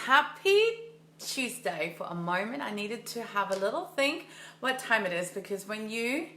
Happy Tuesday. For a moment, I needed to have a little think what time it is, because when you're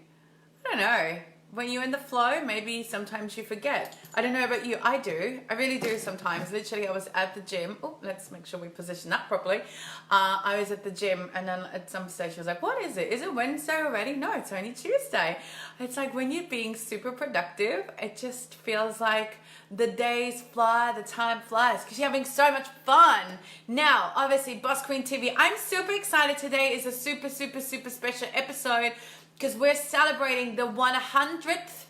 in the flow, maybe sometimes you forget. I don't know about you, I do. I really do sometimes. Literally, I was at the gym. Oh, let's make sure we position that properly. I was at the gym, and then at some stage, I was like, what is it? Is it Wednesday already? No, it's only Tuesday. It's like when you're being super productive, it just feels like the days fly, the time flies, because you're having so much fun. Now, obviously, Boss Queen TV, I'm super excited. Today is a super special episode, because we're celebrating the 100th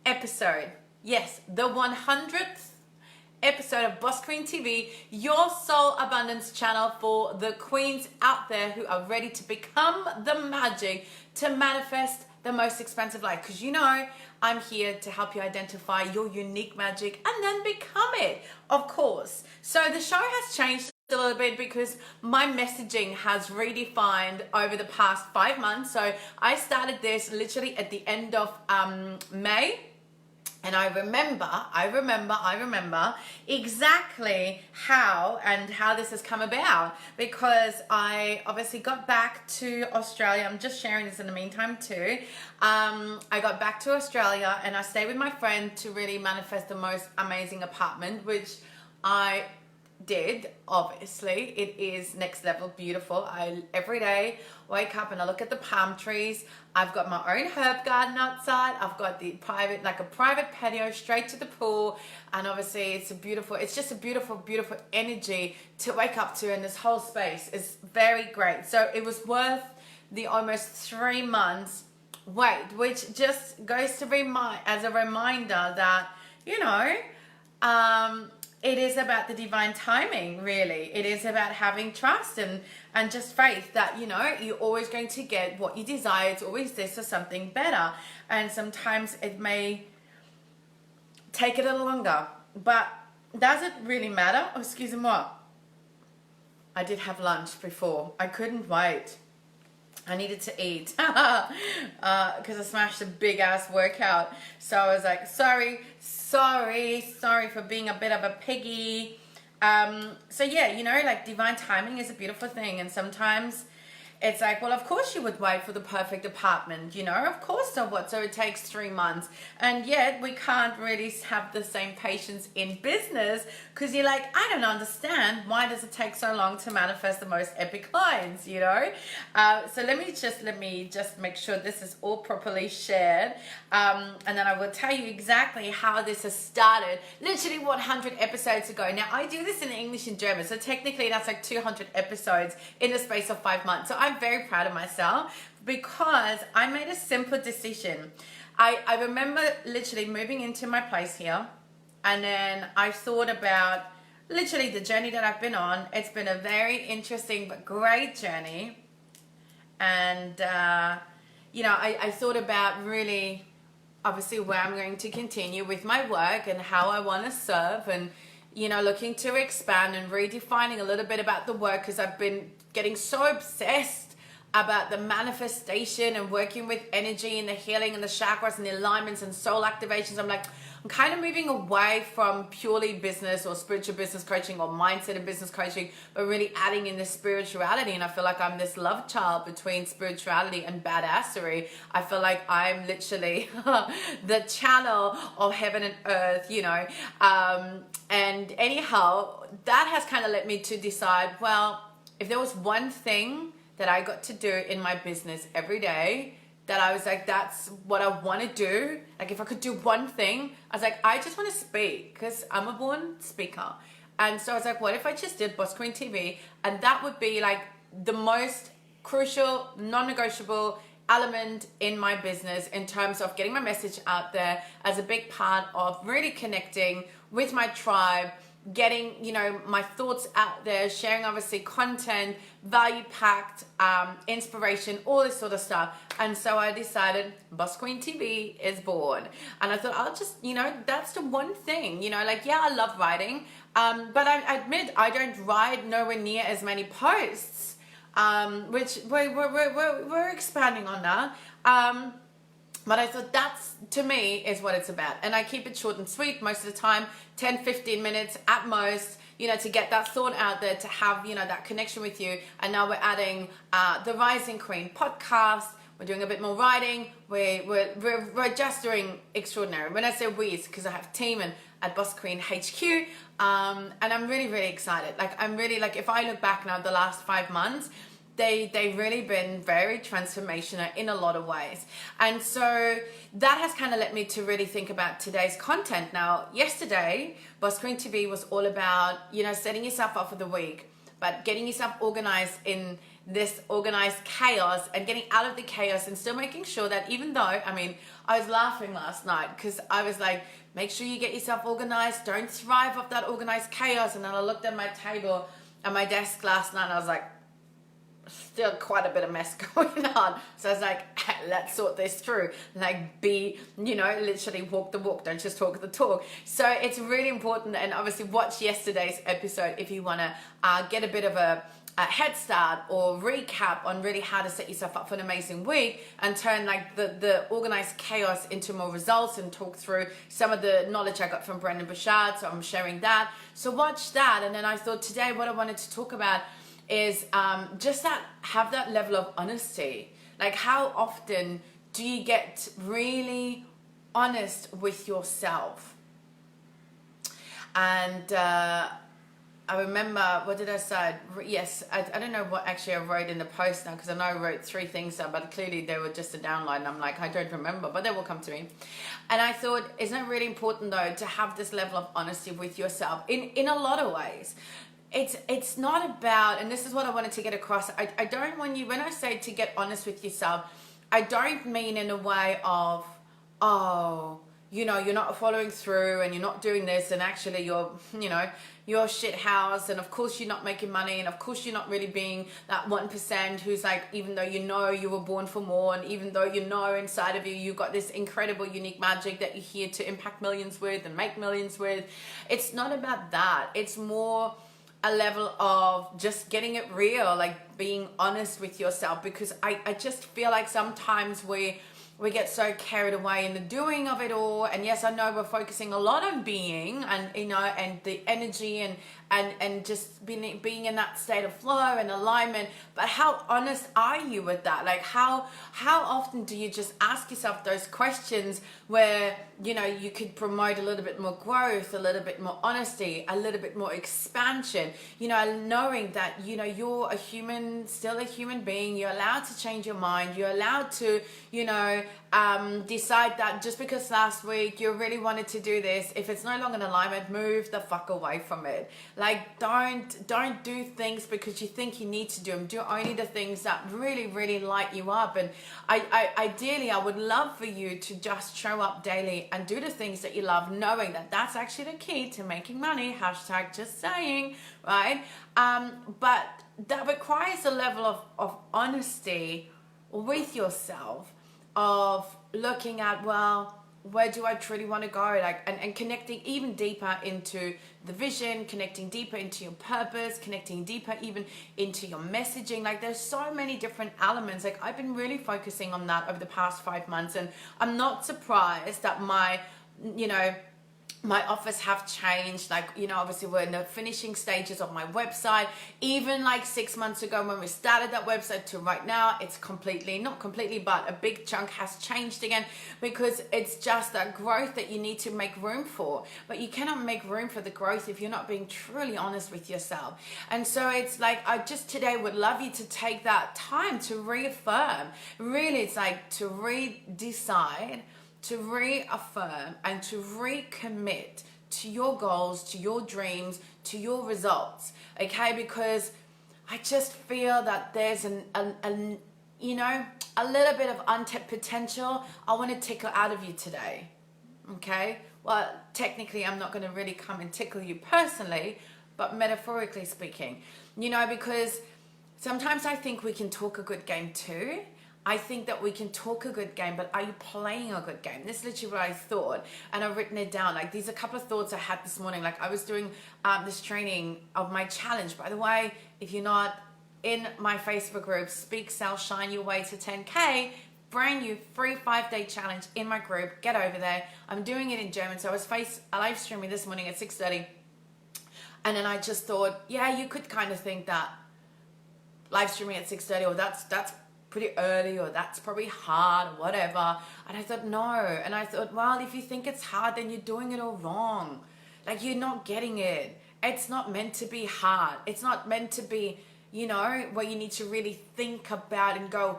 episode. Yes, the 100th episode of Boss Queen TV, your soul abundance channel for the queens out there who are ready to become the magic to manifest the most expansive life. Because I'm here to help you identify your unique magic and then become it, of course. So the show has changed a little bit because my messaging has redefined over the past 5 months. So I started this literally at the end of May. And I remember exactly how this has come about, because I obviously got back to Australia. I'm just sharing this in the meantime too. I got back to Australia and I stayed with my friend to really manifest the most amazing apartment, which I did. Obviously it is next level beautiful. I every day wake up and I look at the palm trees. I've got my own herb garden outside. I've got a private patio straight to the pool, and obviously it's just a beautiful energy to wake up to, and this whole space is very great. So it was worth the almost 3 months wait, which just goes to as a reminder that it is about the divine timing, really. It is about having trust and just faith that, you're always going to get what you desire. It's always this or something better. And sometimes it may take a little longer. But does it really matter? Oh, excuse me, what? I did have lunch before. I couldn't wait. I needed to eat because I smashed a big ass workout. So I was like, sorry for being a bit of a piggy. So yeah, divine timing is a beautiful thing. And sometimes it's like, well, of course you would wait for the perfect apartment, of course. So what? So it takes 3 months. And yet we can't really have the same patience in business, because you're like, I don't understand. Why does it take so long to manifest the most epic clients, So let me just make sure this is all properly shared. And then I will tell you exactly how this has started literally 100 episodes ago. Now I do this in English and German. So technically that's like 200 episodes in the space of 5 months. So I'm very proud of myself, because I made a simple decision. I remember literally moving into my place here, and then I thought about literally the journey that I've been on. It's been a very interesting but great journey. And, I thought about really, obviously, where I'm going to continue with my work and how I want to serve, and, looking to expand and redefining a little bit about the work, because I've been getting so obsessed about the manifestation and working with energy and the healing and the chakras and the alignments and soul activations. I'm kind of moving away from purely business or spiritual business coaching or mindset and business coaching, but really adding in this spirituality. And I feel like I'm this love child between spirituality and badassery. I feel like I'm literally the channel of heaven and earth, and anyhow, that has kind of led me to decide, well, if there was one thing that I got to do in my business every day, that I was like, that's what I want to do. Like, if I could do one thing, I was like, I just want to speak, because I'm a born speaker. And so I was like, what if I just did Boss Queen TV? And that would be like the most crucial, non-negotiable element in my business in terms of getting my message out there, as a big part of really connecting with my tribe, getting my thoughts out there, sharing obviously content, value packed, inspiration, all this sort of stuff. And so I decided Boss Queen TV is born. And I thought I'll just that's the one thing, I love writing, but I admit I don't write nowhere near as many posts, which we're expanding on that. But I thought that's, to me, is what it's about. And I keep it short and sweet most of the time, 10, 15 minutes at most, to get that thought out there, to have, that connection with you. And now we're adding the Rising Queen podcast. We're doing a bit more writing. We're just doing extraordinary. When I say we, it's because I have a team and at Boss Queen HQ. And I'm really, really excited. I'm really, if I look back now, the last 5 months, they've really been very transformational in a lot of ways. And so that has kind of led me to really think about today's content. Now, yesterday, Boss Queen TV was all about, setting yourself up for the week, but getting yourself organized in this organized chaos and getting out of the chaos and still making sure that, even though, I was laughing last night because I was like, make sure you get yourself organized. Don't thrive off that organized chaos. And then I looked at my table at my desk last night and I was like, still quite a bit of mess going on. So I was like, let's sort this through. Literally walk the walk, don't just talk the talk. So it's really important. And obviously watch yesterday's episode if you want to get a bit of a head start or recap on really how to set yourself up for an amazing week and turn the organized chaos into more results, and talk through some of the knowledge I got from Brendon Burchard. So I'm sharing that. So watch that. And then I thought today what I wanted to talk about is just have that level of honesty. How often do you get really honest with yourself? And I remember, what did I say? Yes, I don't know what actually I wrote in the post now, because I know I wrote 3 things down, but clearly they were just a downline. And I'm like, I don't remember, but they will come to me. And I thought, isn't it really important though to have this level of honesty with yourself in a lot of ways? It's not about, and this is what I wanted to get across. I don't want you, when I say to get honest with yourself, I don't mean in a way of, you're not following through and you're not doing this, and actually you're shit house, and of course you're not making money, and of course you're not really being that 1% who's even though you were born for more, and even though inside of you've got this incredible unique magic that you're here to impact millions with and make millions with. It's not about that. It's more a level of just getting it real, being honest with yourself, because I just feel like sometimes we get so carried away in the doing of it all. And yes, I know we're focusing a lot on being and and the energy and just being in that state of flow and alignment, but how honest are you with that? How often do you just ask yourself those questions where you could promote a little bit more growth, a little bit more honesty, a little bit more expansion, knowing that you're a human, still a human being. You're allowed to change your mind. You're allowed to decide that just because last week you really wanted to do this, if it's no longer in alignment, move the fuck away from it. Don't do things because you think you need to do them. Do only the things that really, really light you up. And ideally, I would love for you to just show up daily and do the things that you love, knowing that that's actually the key to making money. # just saying, right? But that requires a level of honesty with yourself, of looking at, well, where do I truly want to go? And connecting even deeper into the vision, connecting deeper into your purpose, connecting deeper even into your messaging. There's so many different elements. I've been really focusing on that over the past 5 months, and I'm not surprised that my offers have changed. Obviously we're in the finishing stages of my website. Even 6 months ago when we started that website to right now, it's not completely, but a big chunk has changed again, because it's just that growth that you need to make room for. But you cannot make room for the growth if you're not being truly honest with yourself. And so it's I just today would love you to take that time to reaffirm. Really, it's to decide, to reaffirm and to recommit to your goals, to your dreams, to your results, okay? Because I just feel that there's a little bit of untapped potential I want to tickle out of you today, okay? Well, technically, I'm not going to really come and tickle you personally, but metaphorically speaking, because sometimes I think we can talk a good game too. I think that we can talk a good game, but are you playing a good game? This is literally what I thought, and I've written it down. These are a couple of thoughts I had this morning. I was doing this training of my challenge. By the way, if you're not in my Facebook group, Speak, Sell, Shine Your Way to 10K, brand new free 5-day challenge in my group. Get over there. I'm doing it in German. So I was live streaming this morning at 6:30. And then I just thought, yeah, you could kind of think that live streaming at 6:30, or that's pretty early, or that's probably hard, or whatever. And I thought, no. And I thought, well, if you think it's hard, then you're doing it all wrong. Like, you're not getting it. It's not meant to be hard. It's not meant to be, where you need to really think about and go,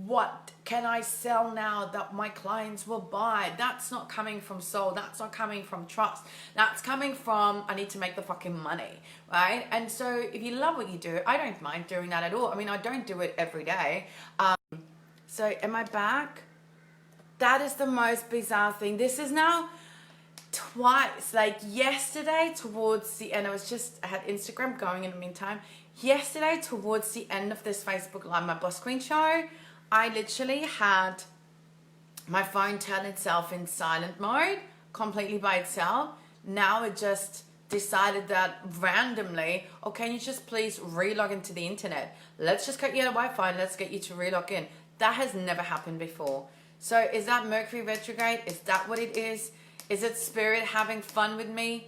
what can I sell now that my clients will buy? That's not coming from soul. That's not coming from trust. That's coming from, I need to make the fucking money, right? And so if you love what you do, I don't mind doing that at all. I mean, I don't do it every day. So am I back? That is the most bizarre thing. This is now twice. Like yesterday towards the end, I had Instagram going in the meantime. Yesterday towards the end of this Facebook Live, my Boss Queen show, I literally had my phone turn itself in silent mode completely by itself. Now it just decided that randomly, oh, can you just please relog into the internet? Let's just cut you out of Wi-Fi and let's get you to relog in. That has never happened before. So is that Mercury retrograde? Is that what it is? Is it spirit having fun with me?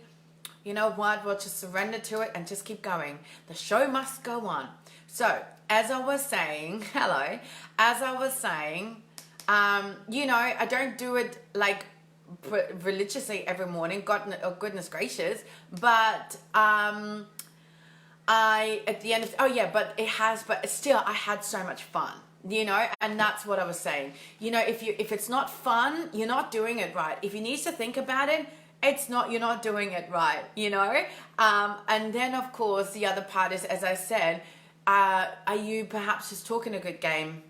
You know what? We'll just surrender to it and just keep going. The show must go on. So as I was saying, I don't do it like religiously every morning, goodness gracious, but I still I had so much fun, and that's what I was saying. If it's not fun, you're not doing it right. If you need to think about it, you're not doing it right, and then of course the other part is, as I said, are you perhaps just talking a good game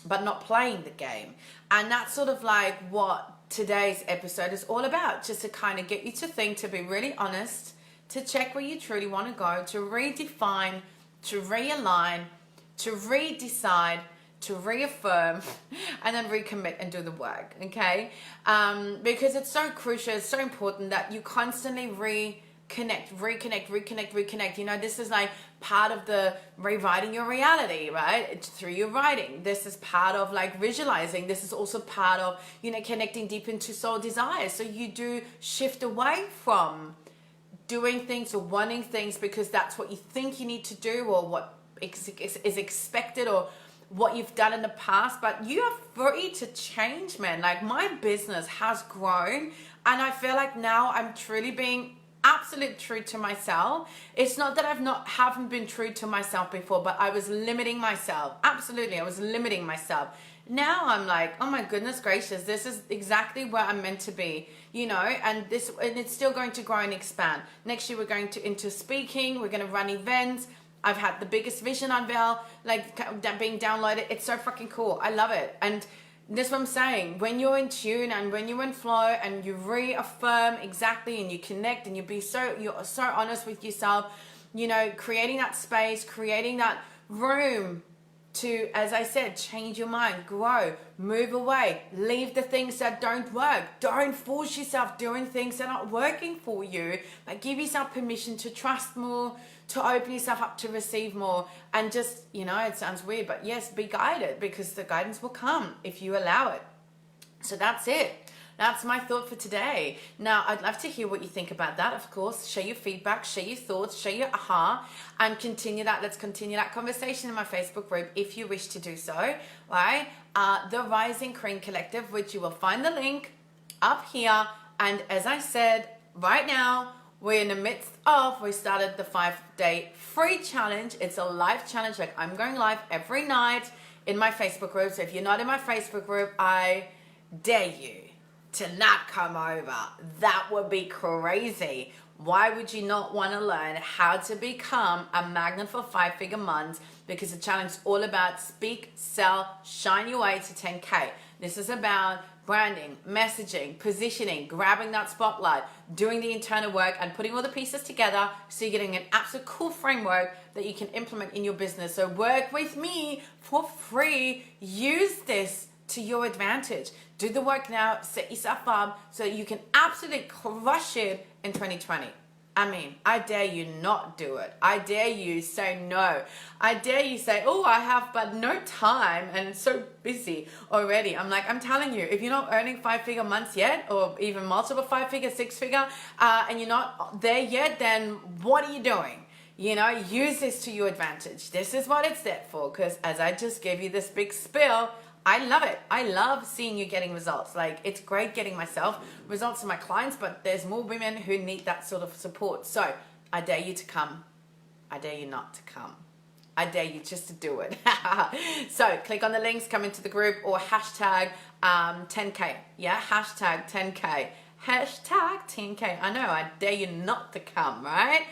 but not playing the game? And that's sort of like what today's episode is all about, just to kind of get you to think, to be really honest, to check where you truly want to go, to redefine, to realign, to redecide, to reaffirm, and then recommit and do the work, okay? Because it's so crucial, it's so important that you constantly reconnect. This is like part of the rewriting your reality, right? It's through your writing. This is part of like visualizing. This is also part of, connecting deep into soul desires. So you do shift away from doing things or wanting things because that's what you think you need to do, or what is expected, or what you've done in the past. But you are free to change, man. Like, my business has grown, and I feel like now I'm truly being absolute true to myself. It's not that haven't been true to myself before, but I was limiting myself. Absolutely, I was limiting myself. Now I'm like, oh my goodness gracious, this is exactly where I'm meant to be, and it's still going to grow and expand. Next year we're going into speaking, we're going to run events. I've had the biggest vision unveil, like being downloaded. It's so fucking cool. I love it. And this is what I'm saying. When you're in tune and when you're in flow and you reaffirm exactly and you connect and you're so honest with yourself, creating that space, creating that room to, as I said, change your mind, grow, move away, leave the things that don't work. Don't force yourself doing things that aren't working for you, but give yourself permission to trust more, to open yourself up to receive more, and just, it sounds weird, but yes, be guided, because the guidance will come if you allow it. So that's it. That's my thought for today. Now, I'd love to hear what you think about that, of course. Share your feedback, share your thoughts, share your aha, and let's continue that conversation in my Facebook group if you wish to do so, right? The Rising Queen Collective, which you will find the link up here. And as I said, right now, we're in the midst of, we started the 5-day free challenge. It's a live challenge. Like, I'm going live every night in my Facebook group. So if you're not in my Facebook group, I dare you to not come over. That would be crazy. Why would you not want to learn how to become a magnet for 5-figure months? Because the challenge is all about speak, sell, shine your way to 10K. This is about branding, messaging, positioning, grabbing that spotlight, doing the internal work, and putting all the pieces together so you're getting an absolute cool framework that you can implement in your business. So work with me for free. Use this to your advantage. Do the work now, set yourself up so you can absolutely crush it in 2020. I mean, I dare you not do it. I dare you say no. I dare you say, oh, I have but no time and so busy already. I'm telling you, if you're not earning 5-figure months yet, or even multiple 5-figure, 6-figure, and you're not there yet, then what are you doing? Use this to your advantage. This is what it's there for, because as I just gave you this big spiel, I love it. I love seeing you getting results. It's great getting myself results to my clients, but there's more women who need that sort of support. So I dare you to come. I dare you not to come. I dare you just to do it. So click on the links, come into the group, or hashtag 10K. Yeah, hashtag 10K. Hashtag 10K. I know, I dare you not to come, right?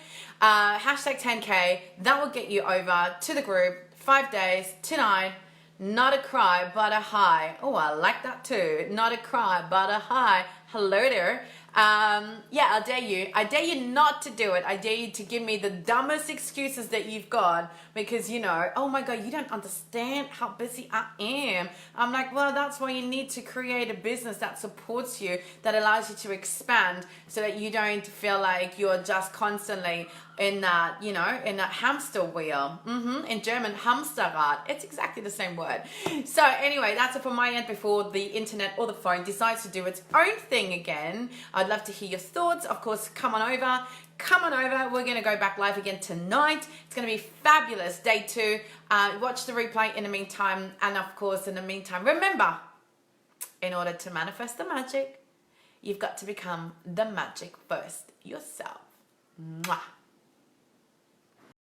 Hashtag 10K. That will get you over to the group. 5 days, tonight. Not a cry, but a high. Oh, I like that too. Not a cry, but a high. Hello there. Yeah, I dare you. I dare you not to do it. I dare you to give me the dumbest excuses that you've got because, oh my God, you don't understand how busy I am. I'm like, well, that's why you need to create a business that supports you, that allows you to expand so that you don't feel like you're just constantly in that, in that hamster wheel. In German, Hamsterrad. It's exactly the same word. So anyway, that's it from my end before the internet or the phone decides to do its own thing again. I'd love to hear your thoughts. Of course, come on over. We're going to go back live again tonight. It's going to be fabulous. Day 2. Watch the replay in the meantime. And of course, in the meantime, remember, in order to manifest the magic, you've got to become the magic first yourself. Mwah.